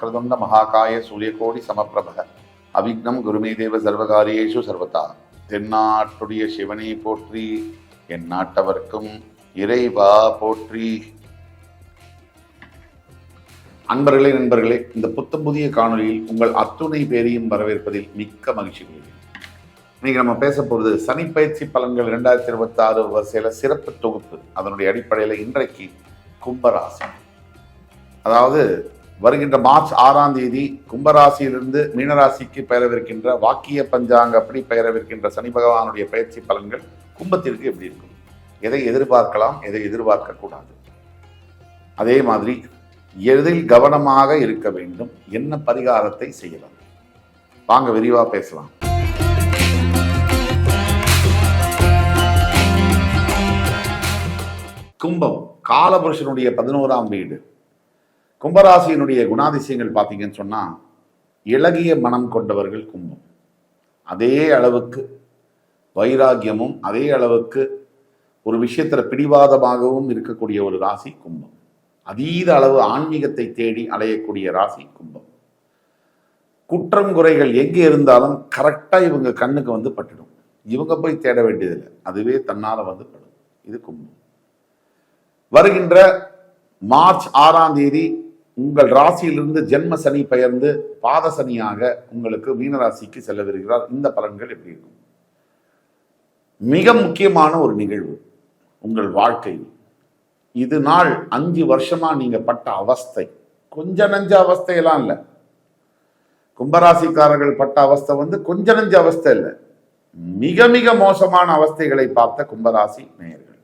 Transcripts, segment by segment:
வக்ரதுண்ட மகாகாய சூரியகோடி சமப்பிரபக அவிக்னம் குருமே தேவ சர்வகாரியேஷு சர்வதா. தென்னாட்டுடைய சிவனை போற்றி, என் நாட்டவர்க்கும் இறைவா போற்றி. நண்பர்களே, இந்த புத்தம் புதிய காணொலியில் உங்கள் அத்துணை பேரையும் வரவேற்பதில் மிக்க மகிழ்ச்சி கொள்கிறேன். இன்னைக்கு நம்ம பேச போகிறது சனிப்பயிற்சி பலன்கள் 2026 வரிசையில் சிறப்பு தொகுப்பு. அதனுடைய அடிப்படையில் இன்றைக்கு கும்பராசி, அதாவது வருகின்ற மார்ச் 6ஆம் தேதி கும்பராசியிலிருந்து மீனராசிக்கு பெயரவிருக்கின்ற வாக்கிய பஞ்சாங்க அப்படி பெயரவிருக்கின்ற சனி பகவானுடைய பயிற்சி பலன்கள் கும்பத்திற்கு எப்படி இருக்கும், எதை எதிர்பார்க்கலாம், எதை எதிர்பார்க்க கூடாது, அதே மாதிரி எதில் கவனமாக இருக்க வேண்டும், என்ன பரிகாரத்தை செய்யலாம், வாங்க விரிவா பேசலாம். கும்பம் காலபுருஷனுடைய 11ஆம் வீடு. கும்பராசியினுடைய குணாதிசயங்கள் பார்த்தீங்கன்னு சொன்னா, இளகிய மனம் கொண்டவர்கள் கும்பம். அதே அளவுக்கு வைராகியமும் அதே அளவுக்கு ஒரு விஷயத்துல பிடிவாதமாகவும் இருக்கக்கூடிய ஒரு ராசி கும்பம். அதீத அளவு ஆன்மீகத்தை தேடி அலையக்கூடிய ராசி கும்பம். குற்றம் குறைகள் எங்கே இருந்தாலும் கரெக்டா இவங்க கண்ணுக்கு வந்து பட்டுடும். இவங்க போய் தேட வேண்டியதில்லை, அதுவே தன்னால வந்து படும். இது கும்பம். வருகின்ற மார்ச் 6ஆம் தேதி உங்கள் ராசியிலிருந்து ஜென்ம சனி பெயர்ந்து பாத சனியாக உங்களுக்கு மீனராசிக்கு செல்லவிருக்கிறார். இந்த பலன்கள் எப்படி இருக்கும்? மிக முக்கியமான ஒரு நிகழ்வு உங்கள் வாழ்க்கையில். இது நாள் 5 வருஷமா நீங்க பட்ட அவஸ்தை கொஞ்ச நஞ்ச அவஸ்தையெல்லாம் இல்லை. கும்பராசிக்காரர்கள் பட்ட அவஸ்தை கொஞ்ச நஞ்ச அவஸ்தை இல்லை, மிக மிக மோசமான அவஸ்தைகளை பார்த்த கும்பராசி நேயர்கள்.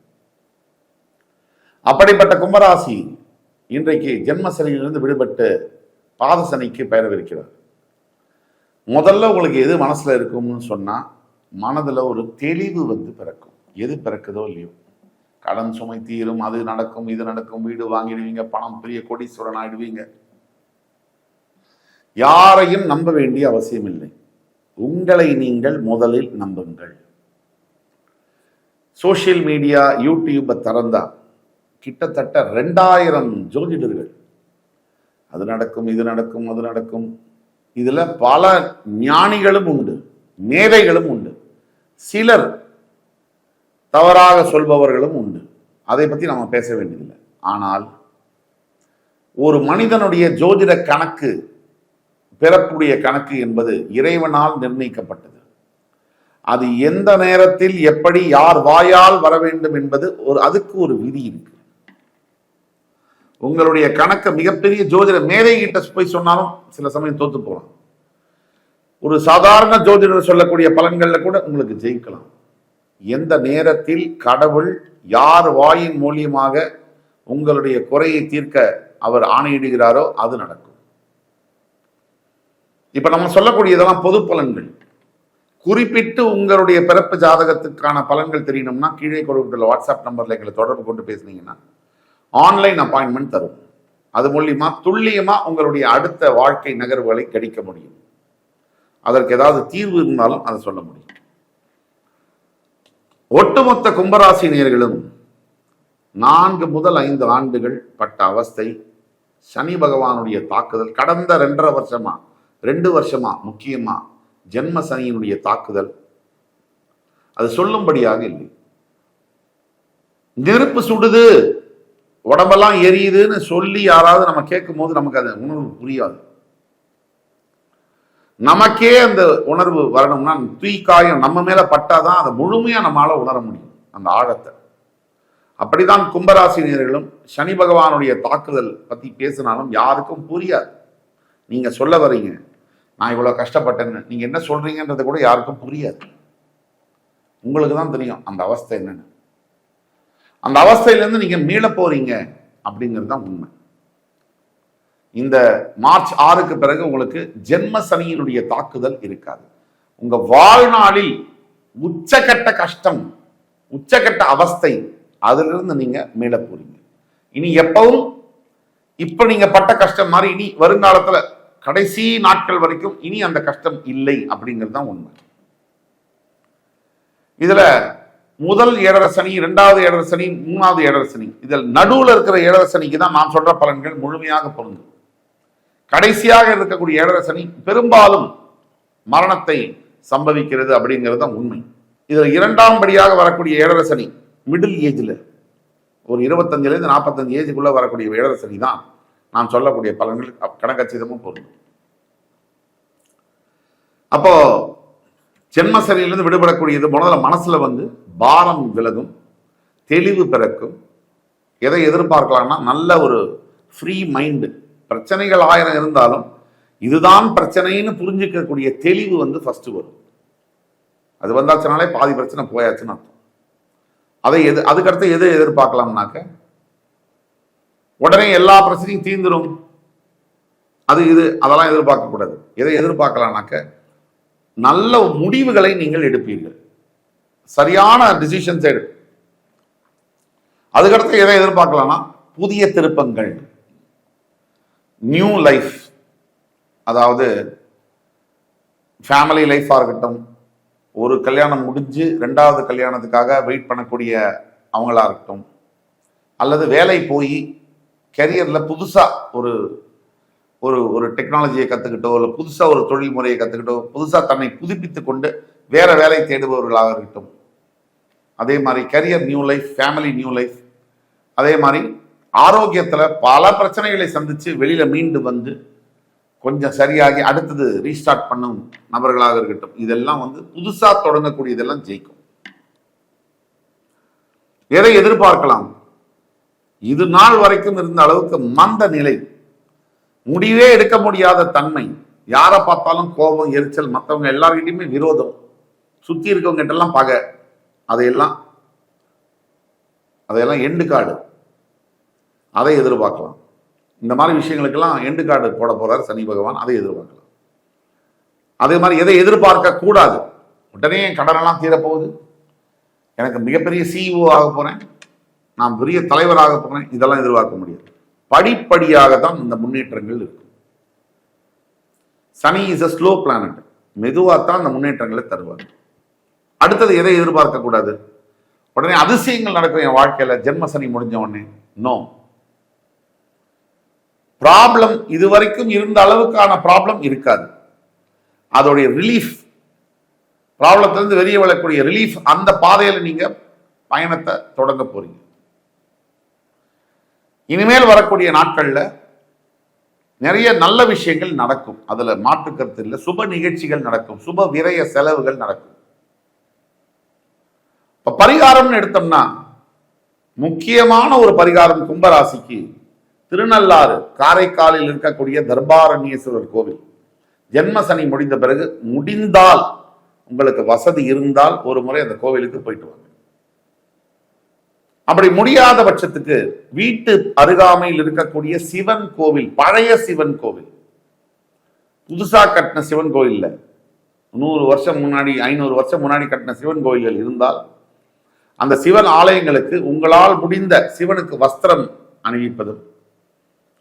அப்படிப்பட்ட கும்பராசி இன்றைக்கு ஜென்மசனியிலிருந்து விடுபட்டு பாதசனிக்கு பெயரவிருக்கிறார். முதல்ல உங்களுக்கு எது மனசுல இருக்கும்னு சொன்னா, மனதுல ஒரு தெளிவு பிறக்கும். எது பிறக்குதோ இல்லையோ, கடன் சுமை தீரும், அது நடக்கும், இது நடக்கும், வீடு வாங்கிடுவீங்க, பணம் பெரிய கோடீஸ்வரன் ஆயிடுவீங்க. யாரையும் நம்ப வேண்டிய அவசியம் இல்லை. உங்களை நீங்கள் முதலில் நம்புங்கள். சோசியல் மீடியா யூடியூப்பை திறந்தா கிட்டத்தட்ட 2000 ஜோதிடர்கள் அது நடக்கும், இது நடக்கும், அது நடக்கும். இதுல பல ஞானிகளும் உண்டு, மேதைகளும் உண்டு, சிலர் தவறாக சொல்பவர்களும் உண்டு. அதை பத்தி நம்ம பேச வேண்டியதில்லை. ஆனால் ஒரு மனிதனுடைய ஜோதிட கணக்கு, பிறப்புடைய கணக்கு என்பது இறைவனால் நிர்ணயிக்கப்பட்டது. அது எந்த நேரத்தில் எப்படி யார் வாயால் வர வேண்டும் என்பது அதுக்கு ஒரு விதி இருக்கு. உங்களுடைய கணக்கை மிகப்பெரிய ஜோதிட மேதை கிட்ட போய் சொன்னாலும் சில சமயம் தோத்து போகலாம். ஒரு சாதாரண ஜோதிடர் சொல்லக்கூடிய பலன்கள்ல கூட உங்களுக்கு ஜெயிக்கலாம். எந்த நேரத்தில் கடவுள் யார் வாயின் மூலியமாக உங்களுடைய குறையை தீர்க்க அவர் ஆணையிடுகிறாரோ அது நடக்கும். இப்ப நம்ம சொல்லக்கூடியதெல்லாம் பொது பலன்கள். குறிப்பிட்டு உங்களுடைய பிறப்பு ஜாதகத்துக்கான பலன்கள் தெரியணும்னா கீழே கொடுக்கிற வாட்ஸ்அப் நம்பர்ல எங்களை தொடர்பு கொண்டு பேசுனீங்கன்னா ஆன்லைன் அப்பாயின்மெண்ட் தரும். அது மூலியமா துல்லியமா உங்களுடைய அடுத்த வாழ்க்கை நகர்வுகளை கணிக்க முடியும். அதற்கு ஏதாவது தீர்வு இருந்தாலும் அதை சொல்ல முடியும். ஒட்டுமொத்த கும்பராசி நேயர்களும் 4 முதல் 5 ஆண்டுகள் பட்ட அவஸ்தை, சனி பகவானுடைய தாக்குதல், கடந்த 2 வருஷமா முக்கியமா ஜென்ம சனியினுடைய தாக்குதல், அது சொல்லும்படியாக இல்லை. நெருப்பு சுடுது, உடம்பெல்லாம் எரியுதுன்னு சொல்லி யாராவது நம்ம கேட்கும் போது நமக்கு அது உணர்வு புரியாது. நமக்கே அந்த உணர்வு வரணும்னா தூய்காயம் நம்ம மேல பட்டாதான் அதை முழுமையா நம்மளால உணர முடியும், அந்த ஆழத்தை. அப்படிதான் கும்பராசினியர்களும் சனி பகவானுடைய தாக்குதல் பத்தி பேசினாலும் யாருக்கும் புரியாது. நீங்க சொல்ல வரீங்க நான் இவ்வளவு கஷ்டப்பட்டேன்னு, நீங்க என்ன சொல்றீங்கன்றது கூட யாருக்கும் புரியாது. உங்களுக்கு தான் தெரியும் அந்த அவஸ்தை என்னன்னு. அந்த அவஸ்தையிலிருந்து நீங்க மீள போறீங்க அப்படிங்கிறது தான் உண்மை. இந்த மார்ச் 6க்கு பிறகு உங்களுக்கு ஜென்ம சனியினுடைய தாக்குதல் இருக்காது. உங்க வாழ்நாளில் உச்சகட்ட கஷ்டம், உச்சகட்ட அவஸ்தை, அதிலிருந்து நீங்க மீள போறீங்க. இனி எப்பவும் இப்ப நீங்க பட்ட கஷ்டம் மாதிரி இனி வருங்காலத்துல கடைசி நாட்கள் வரைக்கும் இனி அந்த கஷ்டம் இல்லை அப்படிங்கிறது தான் உண்மை. இதுல முதல் ஏழரை சனி, 2வது ஏழரை சனி, 3வது ஏழரை சனி, இதில் நடுவில் இருக்கிற ஏழரை சனிக்கு தான் நான் சொல்ற பலன்கள் முழுமையாக பொருந்தும். கடைசியாக இருக்கக்கூடிய ஏழரை சனி பெரும்பாலும் மரணத்தை சம்பவிக்கிறது அப்படிங்கிறது தான் உண்மை. இதுல இரண்டாம் படியாக வரக்கூடிய ஏழரை சனி மிடில் ஏஜ்ல ஒரு 25லேருந்து 45 ஏஜுக்குள்ள வரக்கூடிய ஏழரை சனி தான் நான் சொல்லக்கூடிய பலன்கள் கணக்கச்சிதமும் பொருந்தும். அப்போ ஜென்மசனியிலிருந்து விடுபடக்கூடியது முதல்ல மனசுல பாரம் விலகும், தெளிவு பிறக்கும். எதை எதிர்பார்க்கலாம்னா நல்ல ஒரு ஃப்ரீ மைண்டு. பிரச்சனைகள் 1000 இருந்தாலும் இதுதான் பிரச்சனைன்னு புரிஞ்சுக்கக்கூடிய தெளிவு ஃபர்ஸ்ட் வரும். அது வந்தாச்சுனாலே பாதி பிரச்சனை போயாச்சுன்னு அர்த்தம். அதுக்கடுத்து எது எதிர்பார்க்கலாம்னாக்க உடனே எல்லா பிரச்சனையும் தீர்ந்துடும், அதெல்லாம் எதிர்பார்க்க கூடாது. எதை எதிர்பார்க்கலாம்னாக்க நல்ல முடிவுகளை நீங்கள் எடுப்பீர்கள், சரியான டிசிஷன்ஸ் எடு. அதுக்கடுத்து எதை எதிர்பார்க்கலாம்னா புதிய திருப்பங்கள், நியூ லைஃப். அதாவது ஃபேமிலி லைஃபாக இருக்கட்டும், ஒரு கல்யாணம் முடிஞ்சு 2வது கல்யாணத்துக்காக வெயிட் பண்ணக்கூடிய அவங்களா இருக்கட்டும், அல்லது வேலை போய் கெரியரில் புதுசாக ஒரு ஒரு ஒரு டெக்னாலஜியை கற்றுக்கிட்டோ, இல்லை புதுசாக ஒரு தொழில் முறையை கற்றுக்கிட்டோ, புதுசாக தன்னை புதுப்பித்து கொண்டு வேற வேலை தேடுபவர்களாக இருக்கட்டும். அதே மாதிரி career new life, family new life. அதே மாதிரி ஆரோக்கியத்தில் பல பிரச்சனைகளை சந்தித்து வெளியில் மீண்டு கொஞ்சம் சரியாகி அடுத்தது ரீஸ்டார்ட் பண்ணும் நபர்களாக இருக்கட்டும். இதெல்லாம் புதுசா தொடங்கக்கூடிய இதெல்லாம் ஜெயிக்கும். எதை எதிர்பார்க்கலாம்? இது நாள் வரைக்கும் இருந்த அளவுக்கு மந்த நிலை, முடிவே எடுக்க முடியாத தன்மை, யாரை பார்த்தாலும் கோபம், எரிச்சல், மற்றவங்க எல்லார்கிட்டையுமே விரோதம், சுத்தி இருக்கவங்க கிட்டலாம் பகை, அதையெல்லாம் எண்டு கார்டு, அதை எதிர்பார்க்கலாம். இந்த மாதிரி விஷயங்களுக்கெல்லாம் எண்டு கார்டு போட போறார் சனி பகவான், அதை எதிர்பார்க்கலாம். அதே மாதிரி எதை எதிர்பார்க்க கூடாது? உடனே கடனெல்லாம் தீரப்போகுது, எனக்கு மிகப்பெரிய சிஇஓ ஆக போறேன், நான் பெரிய தலைவராக போறேன், இதெல்லாம் எதிர்பார்க்க முடியாது. படிப்படியாக தான் இந்த முன்னேற்றங்கள் இருக்கும். சனி இஸ் அ ஸ்லோ பிளானட், மெதுவாகத்தான் அந்த முன்னேற்றங்களை தருவார். அடுத்தது எதை எதிர்பார்க்க கூடாது? உடனே அதிசயங்கள் நடக்கும் என் வாழ்க்கையில ஜென்ம சனி முடிஞ்ச உடனே. நோ. ப்ராப்ளம் இதுவரைக்கும் இருந்த அளவுக்கான ப்ராப்ளம் இருக்காது. அதோடைய ரிலீஃப், ப்ராப்ளத்திலிருந்து வெளியே வரக்கூடிய ரிலீஃப், அந்த பாதையில நீங்க பயணத்தை தொடங்க போறீங்க. இனிமேல் வரக்கூடிய நாட்கள்ல நிறைய நல்ல விஷயங்கள் நடக்கும், அதுல மாற்று கருத்து இல்லை. சுப நிகழ்ச்சிகள் நடக்கும், சுப விரய செலவுகள் நடக்கும். இப்ப பரிகாரம்னு எடுத்தோம்னா முக்கியமான ஒரு பரிகாரம் கும்பராசிக்கு திருநள்ளாறு காரைக்காலில் இருக்கக்கூடிய தர்பாரண்யேஸ்வரர் கோவில். ஜென்ம சனி முடிந்த பிறகு முடிந்தால், உங்களுக்கு வசதி இருந்தால் ஒரு முறை அந்த கோவிலுக்கு போயிட்டு வாங்க. அப்படி முடியாத பட்சத்துக்கு வீட்டு அருகாமையில் இருக்கக்கூடிய சிவன் கோவில், பழைய சிவன் கோவில், புதுசா கட்டின சிவன் கோவில், 100 வருஷம் முன்னாடி 500 வருஷம் முன்னாடி கட்டின சிவன் கோயில்கள் இருந்தால் அந்த சிவன் ஆலயங்களுக்கு உங்களால் முடிந்த சிவனுக்கு வஸ்திரம் அணிவிப்பதும்,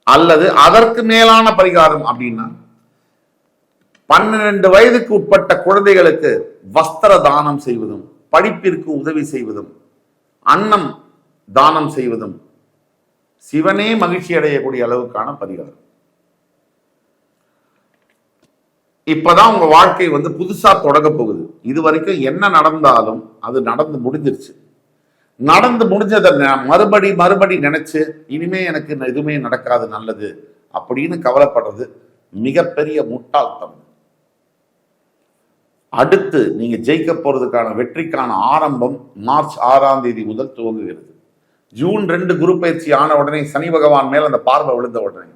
அல்லது அதற்கு மேலான பரிகாரம் அப்படின்னா 12 வயதுக்கு உட்பட்ட குழந்தைகளுக்கு வஸ்திர தானம் செய்வதும், படிப்பிற்கு உதவி செய்வதும், அன்னம் தானம் செய்வதும் சிவனே மகிழ்ச்சி அடையக்கூடிய அளவுக்கான பரிகாரம். இப்பதான் உங்க வாழ்க்கை புதுசா தொடங்க போகுது. இது வரைக்கும் என்ன நடந்தாலும் அது நடந்து முடிஞ்சிருச்சு. நடந்து முடிஞ்சதை மறுபடி நினைச்சு இனிமே எனக்கு எதுவுமே நடக்காது நல்லது அப்படின்னு கவலைப்படுறது மிகப்பெரிய முட்டாள்தனம். அடுத்து நீங்க ஜெயிக்க போறதுக்கான வெற்றிக்கான ஆரம்பம் மார்ச் 6ஆம் தேதி முதல் துவங்குகிறது. ஜூன் 2 குரு பயிற்சி ஆன உடனே சனி பகவான் மேல் அந்த பார்வை விழுந்த உடனே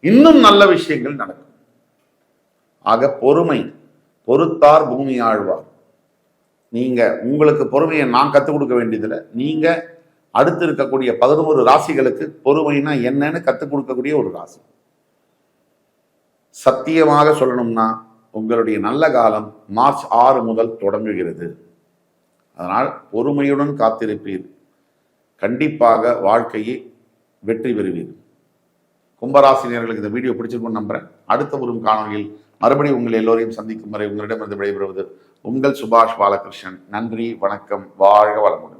இன்னும் நல்ல விஷயங்கள் நடக்கும். ஆக பொறுமை, பொறுத்தார் பூமி ஆழ்வார். நீங்க உங்களுக்கு பொறுமையை நான் கற்றுக் கொடுக்க வேண்டியதில்லை, நீங்க அடுத்து இருக்கக்கூடிய 11 ராசிகளுக்கு பொறுமைனா என்னன்னு கற்றுக் கொடுக்கக்கூடிய ஒரு ராசி. சத்தியமாக சொல்லணும்னா உங்களுடைய நல்ல காலம் மார்ச் 6 முதல் தொடங்குகிறது. அதனால் பொறுமையுடன் காத்திருப்பீர், கண்டிப்பாக வாழ்க்கையை வெற்றி பெறுவீர். கும்பராசினியர்களுக்கு இந்த வீடியோ பிடிச்சிருக்கும்னு நம்புறேன். அடுத்த ஒரு காணொலியில் மறுபடியும் உங்கள் எல்லோரையும் சந்திக்கும் வரை உங்களிடமிருந்து விடைபெறுவது உங்கள் சுபாஷ் பாலகிருஷ்ணன். நன்றி, வணக்கம், வாழ்க வளமுடன்.